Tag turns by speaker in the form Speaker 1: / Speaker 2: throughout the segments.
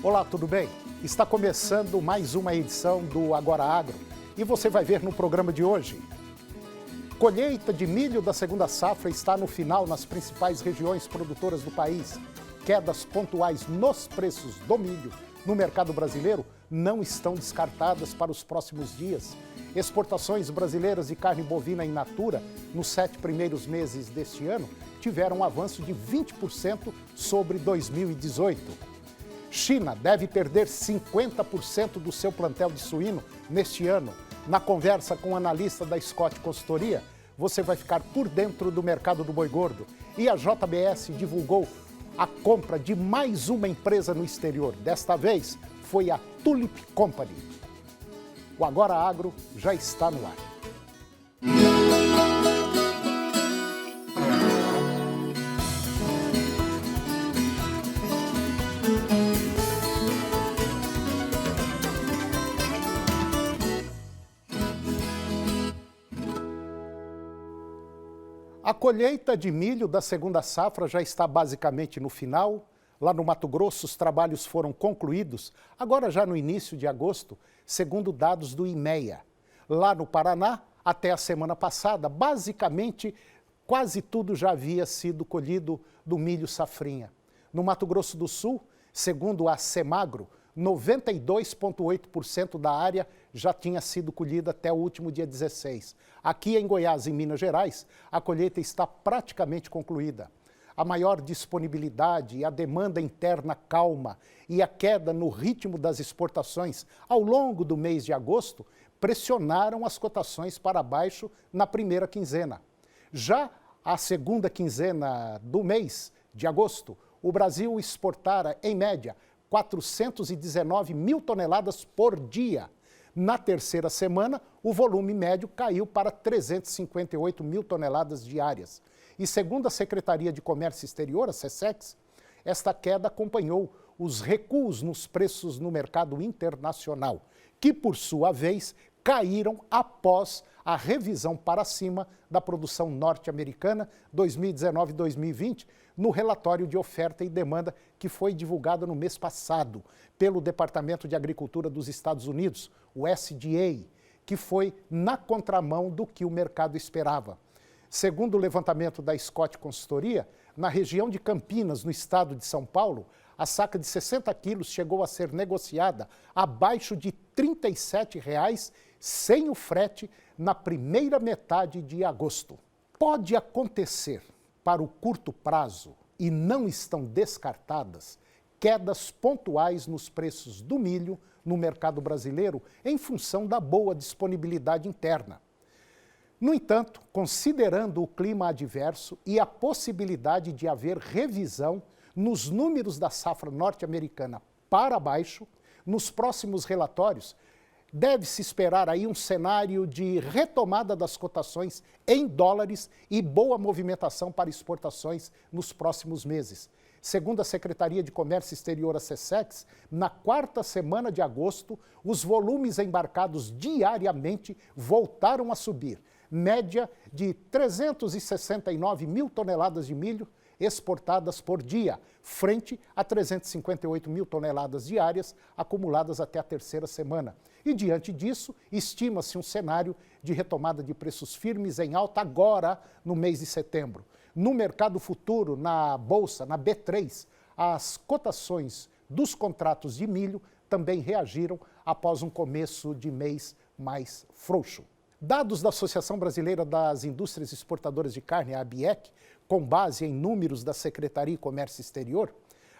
Speaker 1: Olá, tudo bem? Está começando mais uma edição do Agora Agro e você vai ver no programa de hoje. Colheita de milho da segunda safra está no final nas principais regiões produtoras do país. Quedas pontuais nos preços do milho no mercado brasileiro não estão descartadas para os próximos dias. Exportações brasileiras de carne bovina in natura nos 7 primeiros meses deste ano tiveram um avanço de 20% sobre 2018. China deve perder 50% do seu plantel de suíno neste ano. Na conversa com o analista da Scott Consultoria, você vai ficar por dentro do mercado do boi gordo. E a JBS divulgou a compra de mais uma empresa no exterior. Desta vez foi a Tulip Company. O Agora Agro já está no ar. A colheita de milho da segunda safra já está basicamente no final. Lá no Mato Grosso, os trabalhos foram concluídos, agora já no início de agosto, segundo dados do IMEA. Lá no Paraná, até a semana passada, basicamente, quase tudo já havia sido colhido do milho safrinha. No Mato Grosso do Sul, segundo a Semagro, 92,8% da área já tinha sido colhida até o último dia 16. Aqui em Goiás, em Minas Gerais, a colheita está praticamente concluída. A maior disponibilidade, a demanda interna calma e a queda no ritmo das exportações ao longo do mês de agosto pressionaram as cotações para baixo na primeira quinzena. Já a segunda quinzena do mês de agosto, o Brasil exportara, em média, 419 mil toneladas por dia. Na terceira semana, o volume médio caiu para 358 mil toneladas diárias. E segundo a Secretaria de Comércio Exterior, a SECEX, esta queda acompanhou os recuos nos preços no mercado internacional, que, por sua vez, caíram após a revisão para cima da produção norte-americana 2019-2020, no relatório de oferta e demanda que foi divulgado no mês passado pelo Departamento de Agricultura dos Estados Unidos, o USDA, que foi na contramão do que o mercado esperava. Segundo o levantamento da Scott Consultoria, na região de Campinas, no estado de São Paulo, a saca de 60 quilos chegou a ser negociada abaixo de R$ 37,00 sem o frete na primeira metade de agosto. Pode acontecer para o curto prazo, e não estão descartadas, quedas pontuais nos preços do milho no mercado brasileiro em função da boa disponibilidade interna. No entanto, considerando o clima adverso e a possibilidade de haver revisão nos números da safra norte-americana para baixo, nos próximos relatórios, deve-se esperar aí um cenário de retomada das cotações em dólares e boa movimentação para exportações nos próximos meses. Segundo a Secretaria de Comércio Exterior, a SECEX, na quarta semana de agosto, os volumes embarcados diariamente voltaram a subir, média de 369 mil toneladas de milho exportadas por dia, frente a 358 mil toneladas diárias acumuladas até a terceira semana. E diante disso, estima-se um cenário de retomada de preços firmes em alta agora no mês de setembro. No mercado futuro, na Bolsa, na B3, as cotações dos contratos de milho também reagiram após um começo de mês mais frouxo. Dados da Associação Brasileira das Indústrias Exportadoras de Carne, a ABIEC, com base em números da Secretaria de Comércio Exterior,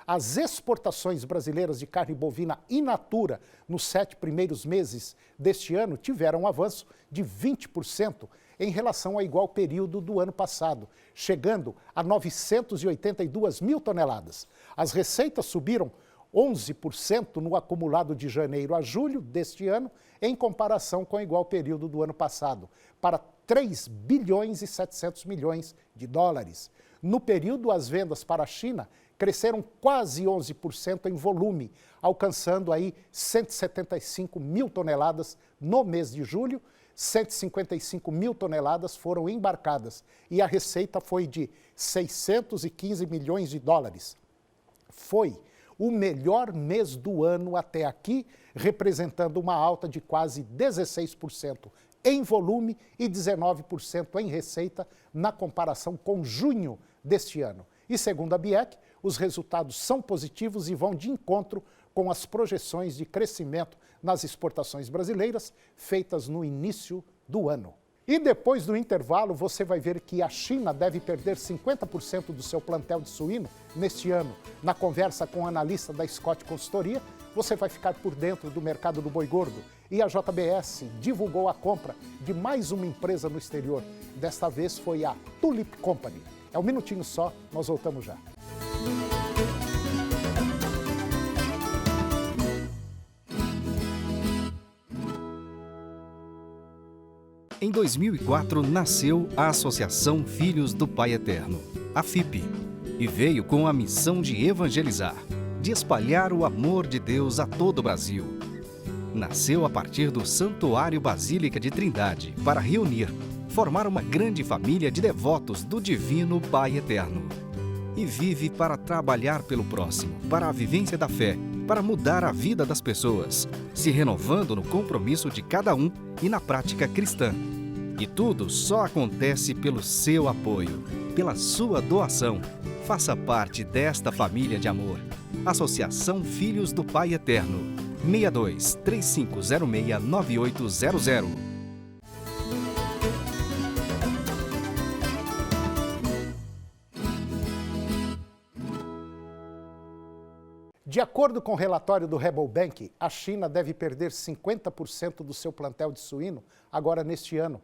Speaker 1: as exportações brasileiras de carne bovina in natura nos 7 primeiros meses deste ano tiveram um avanço de 20% em relação ao igual período do ano passado, chegando a 982 mil toneladas. As receitas subiram 11% no acumulado de janeiro a julho deste ano, em comparação com o igual período do ano passado, para 3 bilhões e 700 milhões de dólares. No período, as vendas para a China cresceram quase 11% em volume, alcançando aí 175 mil toneladas no mês de julho. 155 mil toneladas foram embarcadas e a receita foi de 615 milhões de dólares. Foi o melhor mês do ano até aqui, representando uma alta de quase 16% em volume e 19% em receita na comparação com junho deste ano. E segundo a BIEC, os resultados são positivos e vão de encontro com as projeções de crescimento nas exportações brasileiras feitas no início do ano. E depois do intervalo, você vai ver que a China deve perder 50% do seu plantel de suíno neste ano. Na conversa com o analista da Scott Consultoria, você vai ficar por dentro do mercado do boi gordo. E a JBS divulgou a compra de mais uma empresa no exterior. Desta vez foi a Tulip Company. É um minutinho só, nós voltamos já.
Speaker 2: Em 2004, nasceu a Associação Filhos do Pai Eterno, a FIP, e veio com a missão de evangelizar, de espalhar o amor de Deus a todo o Brasil. Nasceu a partir do Santuário Basílica de Trindade para reunir, formar uma grande família de devotos do Divino Pai Eterno. E vive para trabalhar pelo próximo, para a vivência da fé, para mudar a vida das pessoas, se renovando no compromisso de cada um e na prática cristã. E tudo só acontece pelo seu apoio, pela sua doação. Faça parte desta família de amor. Associação Filhos do Pai Eterno. 62 3506 9800.
Speaker 1: De acordo com o relatório do Rabobank, a China deve perder 50% do seu plantel de suíno agora neste ano.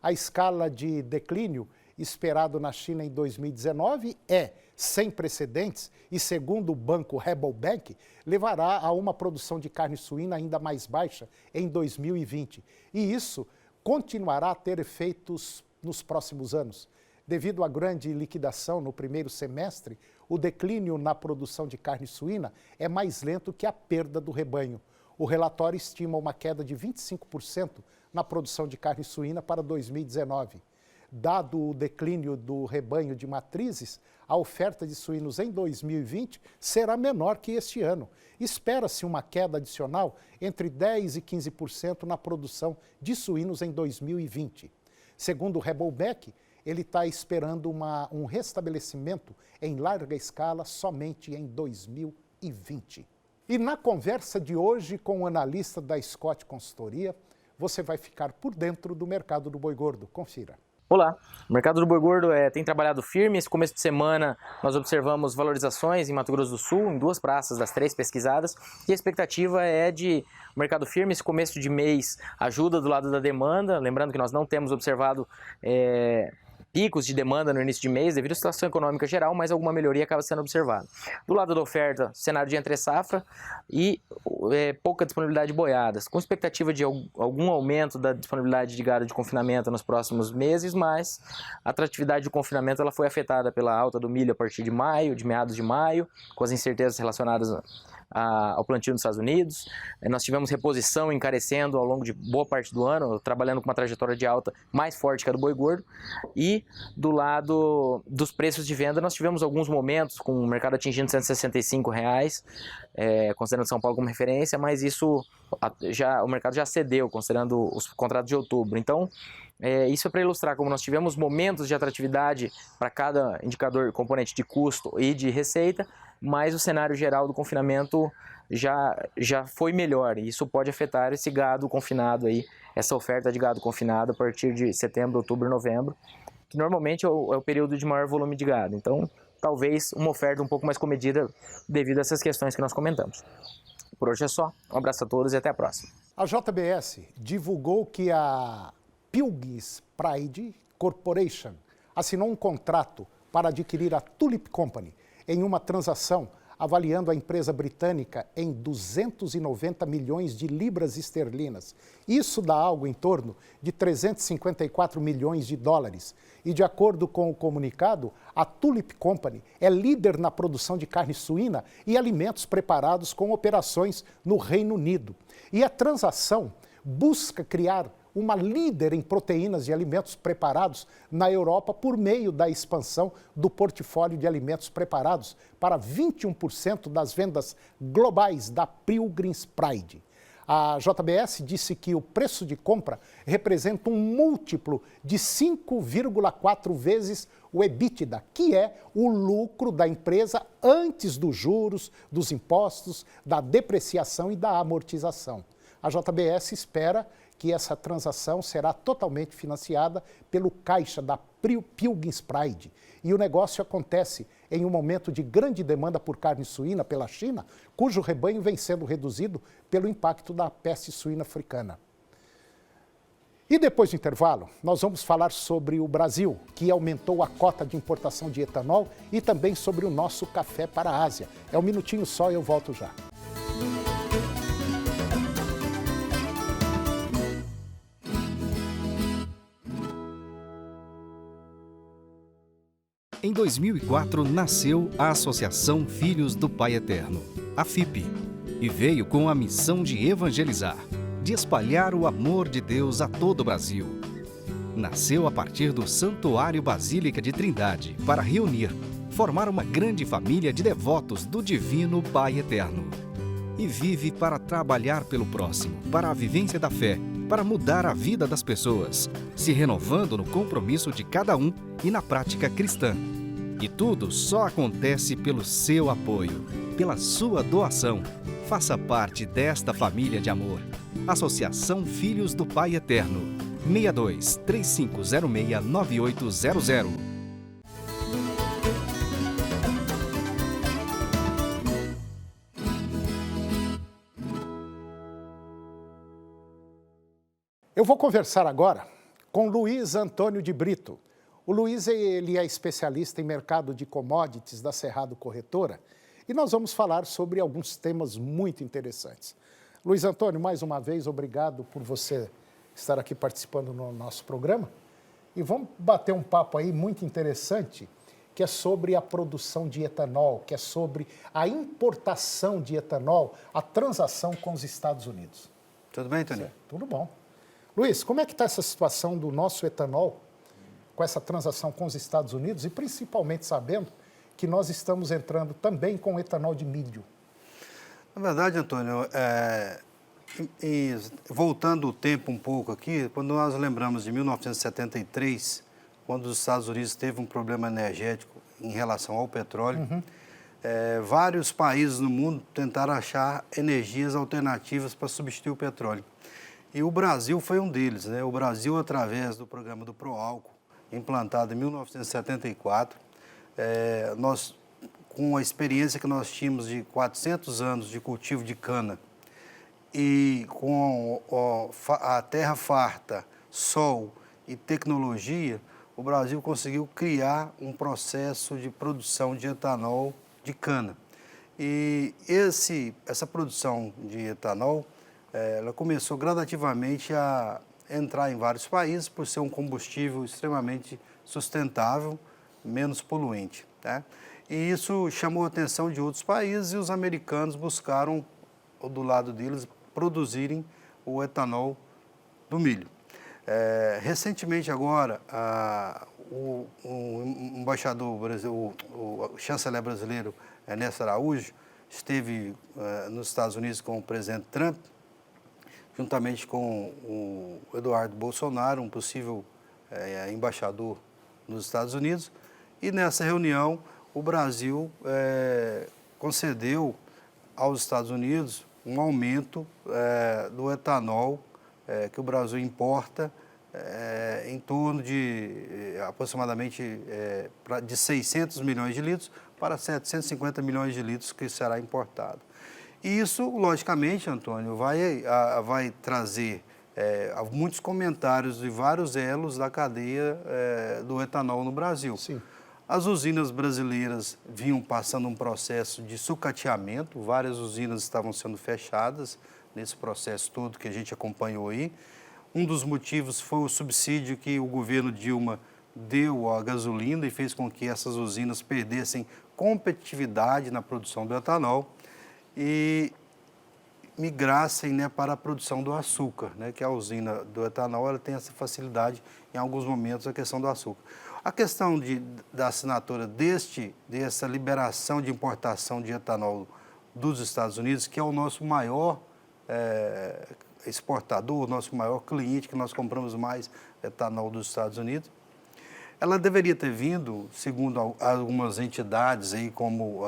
Speaker 1: A escala de declínio esperado na China em 2019 é sem precedentes e, segundo o banco Rabobank, levará a uma produção de carne suína ainda mais baixa em 2020. E isso continuará a ter efeitos nos próximos anos. Devido à grande liquidação no primeiro semestre, o declínio na produção de carne suína é mais lento que a perda do rebanho. O relatório estima uma queda de 25% na produção de carne suína para 2019. Dado o declínio do rebanho de matrizes, a oferta de suínos em 2020 será menor que este ano. Espera-se uma queda adicional entre 10% e 15% na produção de suínos em 2020. Segundo o Rabobank, ele está esperando um restabelecimento em larga escala somente em 2020. E na conversa de hoje com o analista da Scott Consultoria, você vai ficar por dentro do mercado do boi gordo. Confira.
Speaker 3: Olá, o mercado do boi gordo tem trabalhado firme. Esse começo de semana nós observamos valorizações em Mato Grosso do Sul, em 2 praças das 3 pesquisadas, e a expectativa é de mercado firme. Esse começo de mês ajuda do lado da demanda, lembrando que nós não temos observado picos de demanda no início de mês devido à situação econômica geral, mas alguma melhoria acaba sendo observada. Do lado da oferta, cenário de entre-safra e pouca disponibilidade de boiadas, com expectativa de algum aumento da disponibilidade de gado de confinamento nos próximos meses, mas a atratividade de confinamento ela foi afetada pela alta do milho a partir de maio, de meados de maio, com as incertezas relacionadas ao plantio nos Estados Unidos. Nós tivemos reposição encarecendo ao longo de boa parte do ano, trabalhando com uma trajetória de alta mais forte que a do boi gordo. E do lado dos preços de venda, nós tivemos alguns momentos com o mercado atingindo R$ 165, considerando São Paulo como referência, mas isso o mercado já cedeu, considerando os contratos de outubro. Então, isso é para ilustrar como nós tivemos momentos de atratividade para cada indicador, componente de custo e de receita, mas o cenário geral do confinamento já foi melhor, e isso pode afetar esse gado confinado aí, essa oferta de gado confinado a partir de setembro, outubro, novembro, que normalmente é o período de maior volume de gado. Então, talvez uma oferta um pouco mais comedida devido a essas questões que nós comentamos. Por hoje é só. Um abraço a todos e até a próxima.
Speaker 1: A JBS divulgou que a Pilgrim's Pride Corporation assinou um contrato para adquirir a Tulip Company em uma transação avaliando a empresa britânica em 290 milhões de libras esterlinas. Isso dá algo em torno de 354 milhões de dólares. E de acordo com o comunicado, a Tulip Company é líder na produção de carne suína e alimentos preparados com operações no Reino Unido. E a transação busca criar uma líder em proteínas e alimentos preparados na Europa por meio da expansão do portfólio de alimentos preparados para 21% das vendas globais da Pilgrim's Pride. A JBS disse que o preço de compra representa um múltiplo de 5,4 vezes o EBITDA, que é o lucro da empresa antes dos juros, dos impostos, da depreciação e da amortização. A JBS espera que essa transação será totalmente financiada pelo caixa da Pilgrim's Pride. E o negócio acontece em um momento de grande demanda por carne suína pela China, cujo rebanho vem sendo reduzido pelo impacto da peste suína africana. E depois do intervalo, nós vamos falar sobre o Brasil, que aumentou a cota de importação de etanol, e também sobre o nosso café para a Ásia. É um minutinho só e eu volto já.
Speaker 2: Em 2004, nasceu a Associação Filhos do Pai Eterno, a FIP, e veio com a missão de evangelizar, de espalhar o amor de Deus a todo o Brasil. Nasceu a partir do Santuário Basílica de Trindade para reunir, formar uma grande família de devotos do Divino Pai Eterno. E vive para trabalhar pelo próximo, para a vivência da fé, para mudar a vida das pessoas, se renovando no compromisso de cada um e na prática cristã. E tudo só acontece pelo seu apoio, pela sua doação. Faça parte desta família de amor. Associação Filhos do Pai Eterno. 62 3506 9800.
Speaker 1: Eu vou conversar agora com Luiz Antônio de Brito. O Luiz ele é especialista em mercado de commodities da Cerrado Corretora e nós vamos falar sobre alguns temas muito interessantes. Luiz Antônio, mais uma vez, obrigado por você estar aqui participando no nosso programa. E vamos bater um papo aí muito interessante, que é sobre a produção de etanol, que é sobre a importação de etanol, a transação com os Estados Unidos.
Speaker 4: Tudo bem, Tony?
Speaker 1: Tudo bom. Luiz, como é que está essa situação do nosso etanol com essa transação com os Estados Unidos e principalmente sabendo que nós estamos entrando também com etanol de milho?
Speaker 4: Na verdade, Antônio, voltando o tempo um pouco aqui, quando nós lembramos de 1973, quando os Estados Unidos teve um problema energético em relação ao petróleo, vários países no mundo tentaram achar energias alternativas para substituir o petróleo. E o Brasil foi um deles, né? O Brasil, através do programa do Proálcool, implantado em 1974, nós, com a experiência que nós tínhamos de 400 anos de cultivo de cana e com a terra farta, sol e tecnologia, o Brasil conseguiu criar um processo de produção de etanol de cana. E essa produção de etanol, ela começou gradativamente a entrar em vários países por ser um combustível extremamente sustentável, menos poluente, tá? E isso chamou a atenção de outros países e os americanos buscaram, do lado deles, produzirem o etanol do milho. Recentemente agora, o embaixador brasileiro, o chanceler brasileiro Ernesto Araújo esteve nos Estados Unidos com o presidente Trump, juntamente com o Eduardo Bolsonaro, um possível embaixador nos Estados Unidos, e nessa reunião o Brasil concedeu aos Estados Unidos um aumento do etanol que o Brasil importa em torno de aproximadamente de 600 milhões de litros para 750 milhões de litros que será importado. E isso, logicamente, Antônio, vai trazer muitos comentários de vários elos da cadeia do etanol no Brasil.
Speaker 1: Sim.
Speaker 4: As usinas brasileiras vinham passando um processo de sucateamento, várias usinas estavam sendo fechadas nesse processo todo que a gente acompanhou aí. Um dos motivos foi o subsídio que o governo Dilma deu à gasolina e fez com que essas usinas perdessem competitividade na produção do etanol. E migrassem, né, para a produção do açúcar, né, que a usina do etanol ela tem essa facilidade em alguns momentos a questão do açúcar. A questão da assinatura dessa liberação de importação de etanol dos Estados Unidos, que é o nosso maior exportador, o nosso maior cliente, que nós compramos mais etanol dos Estados Unidos, ela deveria ter vindo, segundo algumas entidades aí como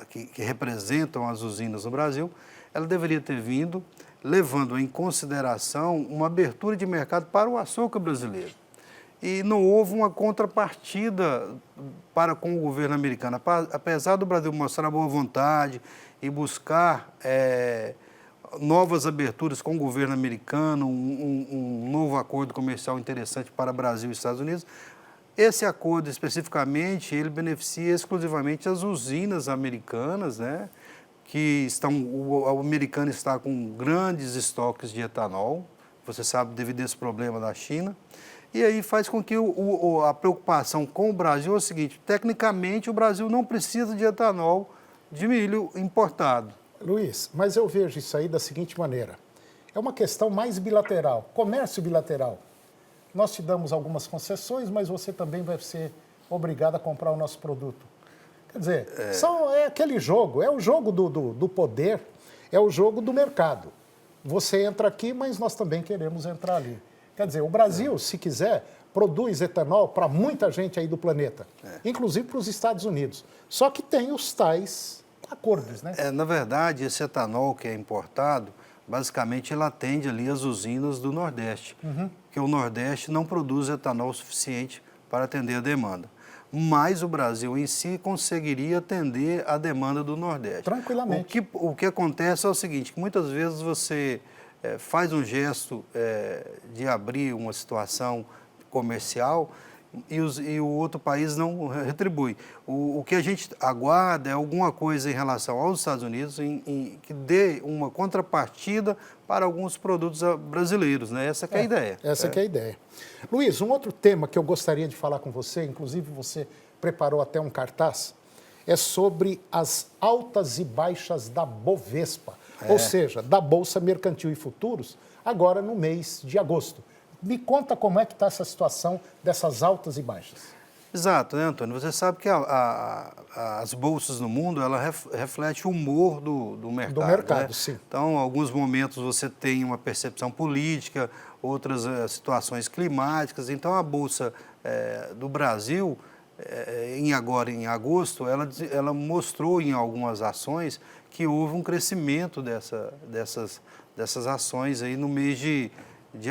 Speaker 4: que representam as usinas no Brasil, ela deveria ter vindo levando em consideração uma abertura de mercado para o açúcar brasileiro. E não houve uma contrapartida para com o governo americano. Apesar do Brasil mostrar boa vontade e buscar novas aberturas com o governo americano, um novo acordo comercial interessante para Brasil e Estados Unidos, esse acordo especificamente, ele beneficia exclusivamente as usinas americanas, né? O americano está com grandes estoques de etanol, você sabe, devido a esse problema da China, e aí faz com que a preocupação com o Brasil é o seguinte: tecnicamente o Brasil não precisa de etanol de milho importado.
Speaker 1: Luiz, mas eu vejo isso aí da seguinte maneira, é uma questão mais bilateral, comércio bilateral. Nós te damos algumas concessões, mas você também vai ser obrigado a comprar o nosso produto. Quer dizer, é aquele jogo, é o jogo do poder, é o jogo do mercado. Você entra aqui, mas nós também queremos entrar ali. Quer dizer, o Brasil, se quiser, produz etanol para muita gente aí do planeta, inclusive para os Estados Unidos. Só que tem os tais acordos, né?
Speaker 4: Na verdade, esse etanol que é importado, basicamente ele atende ali as usinas do Nordeste, porque o Nordeste não produz etanol suficiente para atender a demanda. Mas o Brasil em si conseguiria atender a demanda do Nordeste.
Speaker 1: Tranquilamente.
Speaker 4: O que acontece é o seguinte, que muitas vezes você faz um gesto de abrir uma situação comercial e o outro país não retribui. O que a gente aguarda é alguma coisa em relação aos Estados Unidos que dê uma contrapartida para alguns produtos brasileiros, né? Essa que é a ideia.
Speaker 1: Essa que é a ideia. Luiz, um outro tema que eu gostaria de falar com você, inclusive você preparou até um cartaz, é sobre as altas e baixas da Bovespa, ou seja, da Bolsa Mercantil e Futuros, agora no mês de agosto. Me conta como é que está essa situação dessas altas e baixas.
Speaker 4: Exato, né, Antônio? Você sabe que as bolsas no mundo, ela reflete o humor do mercado.
Speaker 1: Do mercado,
Speaker 4: né?
Speaker 1: sim.
Speaker 4: Então, em alguns momentos você tem uma percepção política, outras situações climáticas. Então, a Bolsa do Brasil, agora em agosto, ela mostrou em algumas ações que houve um crescimento dessas ações aí no mês de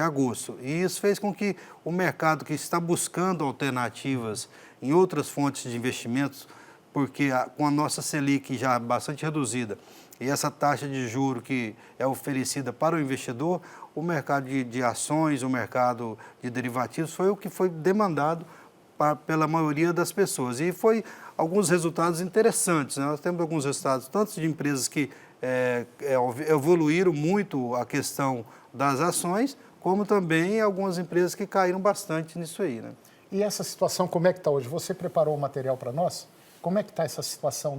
Speaker 4: agosto. E isso fez com que o mercado que está buscando alternativas em outras fontes de investimentos, porque com a nossa Selic já bastante reduzida e essa taxa de juro que é oferecida para o investidor, o mercado de ações, o mercado de derivativos foi o que foi demandado pela maioria das pessoas. E foi alguns resultados interessantes, né? Nós temos alguns resultados, tanto de empresas que evoluíram muito a questão das ações, como também algumas empresas que caíram bastante nisso aí, né?
Speaker 1: E essa situação, como é que está hoje? Você preparou o material para nós? Como é que está essa situação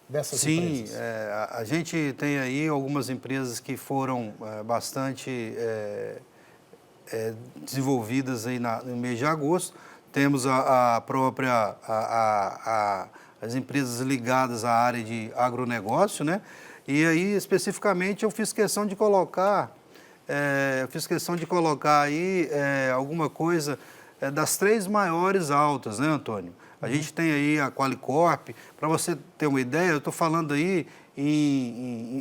Speaker 1: dessas empresas?
Speaker 4: Sim, a gente tem aí algumas empresas que foram bastante desenvolvidas aí no mês de agosto. Temos as empresas ligadas à área de agronegócio, né? E aí, especificamente, eu fiz questão de colocar aí alguma coisa das três maiores altas, né, Antônio? A gente tem aí a Qualicorp, para você ter uma ideia, eu estou falando aí,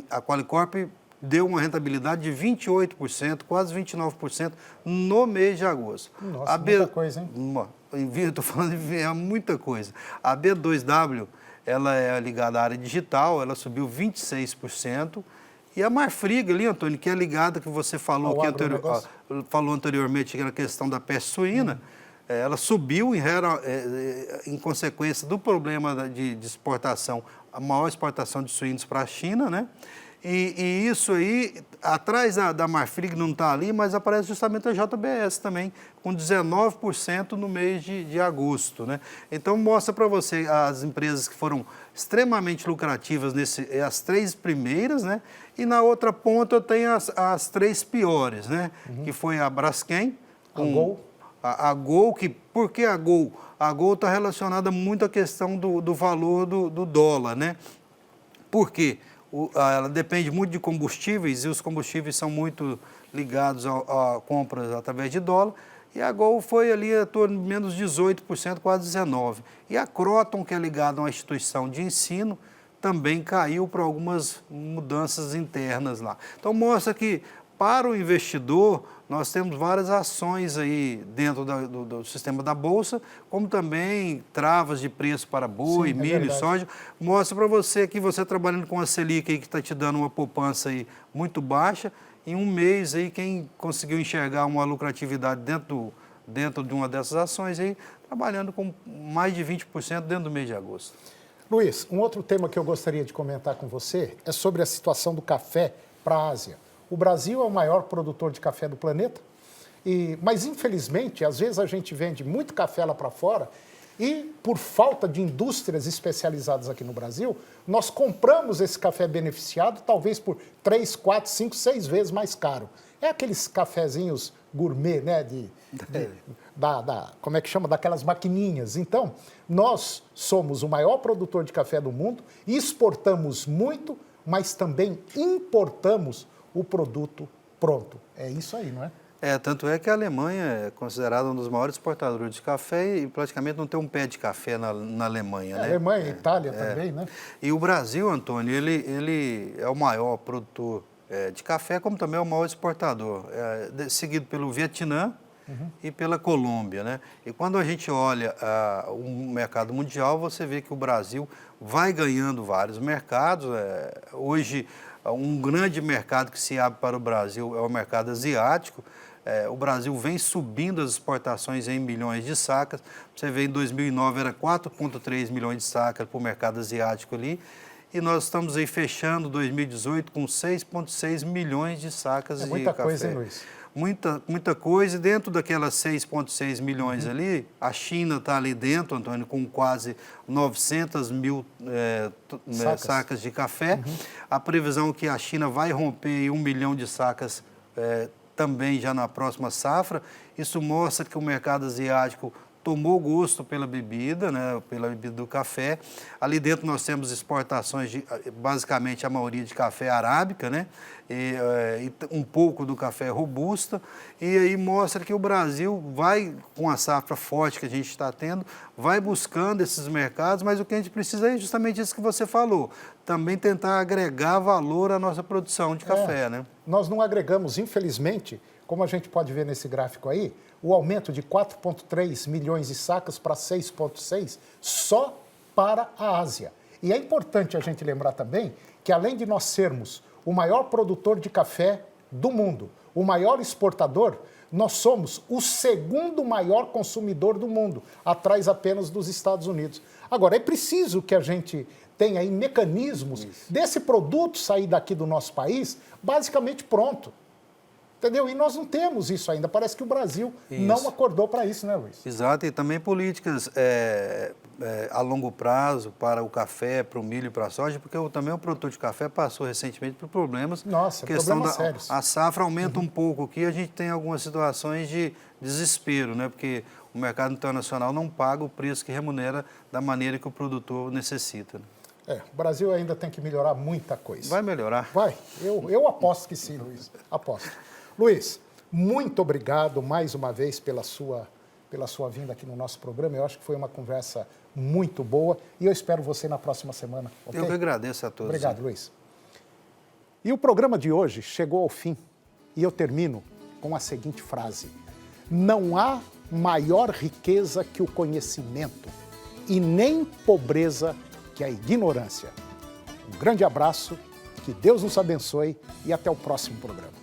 Speaker 4: a Qualicorp deu uma rentabilidade de 28%, quase 29% no mês de agosto.
Speaker 1: Nossa, muita coisa, hein?
Speaker 4: Estou falando de muita coisa. A B2W, ela é ligada à área digital, ela subiu 26%. E a Marfrig ali, Antônio, que é ligada, que você falou, falou anteriormente, que era a questão da peste suína, ela subiu em consequência do problema de exportação, a maior exportação de suínos para a China, né? E isso aí, atrás da Marfrig não está ali, mas aparece justamente a JBS também, com 19% no mês de agosto, né? Então mostra para você as empresas que foram extremamente lucrativas, as 3 primeiras, né? E na outra ponta eu tenho as 3 piores, né? Que foi a Braskem, a Gol, por que a Gol? A Gol está relacionada muito à questão do valor do dólar, né? Por quê? Ela depende muito de combustíveis e os combustíveis são muito ligados a compras através de dólar. E a Gol foi ali a torno de menos 18%, quase 19%. E a Croton, que é ligada a uma instituição de ensino, também caiu por algumas mudanças internas lá. Então mostra que para o investidor nós temos várias ações aí dentro do sistema da Bolsa, como também travas de preço para boi, milho, soja. Mostra para você que você trabalhando com a Selic aí, que está te dando uma poupança aí muito baixa, em um mês aí quem conseguiu enxergar uma lucratividade dentro de uma dessas ações aí, trabalhando com mais de 20% dentro do mês de agosto.
Speaker 1: Luiz, um outro tema que eu gostaria de comentar com você é sobre a situação do café para a Ásia. O Brasil é o maior produtor de café do planeta, mas infelizmente, às vezes a gente vende muito café lá para fora e por falta de indústrias especializadas aqui no Brasil, nós compramos esse café beneficiado talvez por 3, 4, 5, 6 vezes mais caro. É aqueles cafezinhos gourmet, né, como é que chama? Daquelas maquininhas. Então, nós somos o maior produtor de café do mundo, exportamos muito, mas também importamos o produto pronto. É isso aí, não é?
Speaker 4: Tanto é que a Alemanha é considerada um dos maiores exportadores de café e praticamente não tem um pé de café na Alemanha, né?
Speaker 1: Alemanha, Itália também, né?
Speaker 4: E o Brasil, Antônio, ele é o maior produtor de café, como também é o maior exportador, seguido pelo Vietnã e pela Colômbia, né? E quando a gente olha o mercado mundial, você vê que o Brasil vai ganhando vários mercados. Hoje, um grande mercado que se abre para o Brasil é o mercado asiático. O Brasil vem subindo as exportações em milhões de sacas. Você vê, em 2009 era 4,3 milhões de sacas para o mercado asiático ali. E nós estamos aí fechando 2018 com 6,6 milhões de sacas de café.
Speaker 1: Muita coisa, hein, Luiz?
Speaker 4: Muita coisa. E dentro daquelas 6,6 milhões ali, a China está ali dentro, Antônio, com quase 900 mil sacas de café. A previsão é que a China vai romper 1 milhão de sacas também já na próxima safra. Isso mostra que o mercado asiático tomou gosto pela bebida, né, pela bebida do café. Ali dentro nós temos exportações de, basicamente, a maioria de café arábica, né, e um pouco do café robusta. E aí mostra que o Brasil vai, com a safra forte que a gente está tendo, vai buscando esses mercados, mas o que a gente precisa é justamente isso que você falou, também tentar agregar valor à nossa produção de café, né?
Speaker 1: Nós não agregamos, infelizmente, como a gente pode ver nesse gráfico aí, o aumento de 4,3 milhões de sacas para 6,6 só para a Ásia. E é importante a gente lembrar também que, além de nós sermos o maior produtor de café do mundo, o maior exportador, nós somos o segundo maior consumidor do mundo, atrás apenas dos Estados Unidos. Agora, é preciso que a gente tenha aí mecanismos desse produto sair daqui do nosso país basicamente pronto. Entendeu? E nós não temos isso ainda. Parece que o Brasil não acordou para isso, né, Luiz?
Speaker 4: Exato, e também políticas a longo prazo para o café, para o milho e para a soja, porque também o produtor de café passou recentemente por problemas.
Speaker 1: Nossa, problemas sérios.
Speaker 4: A safra aumenta um pouco aqui, a gente tem algumas situações de desespero, né? Porque o mercado internacional não paga o preço que remunera da maneira que o produtor necessita. Né?
Speaker 1: O Brasil ainda tem que melhorar muita coisa.
Speaker 4: Vai melhorar.
Speaker 1: Vai, eu aposto que sim, Luiz, aposto. Luiz, muito obrigado mais uma vez pela sua vinda aqui no nosso programa. Eu acho que foi uma conversa muito boa e eu espero você na próxima semana. Okay?
Speaker 4: Eu que agradeço a todos.
Speaker 1: Obrigado, Luiz. E o programa de hoje chegou ao fim e eu termino com a seguinte frase: não há maior riqueza que o conhecimento e nem pobreza que a ignorância. Um grande abraço, que Deus nos abençoe e até o próximo programa.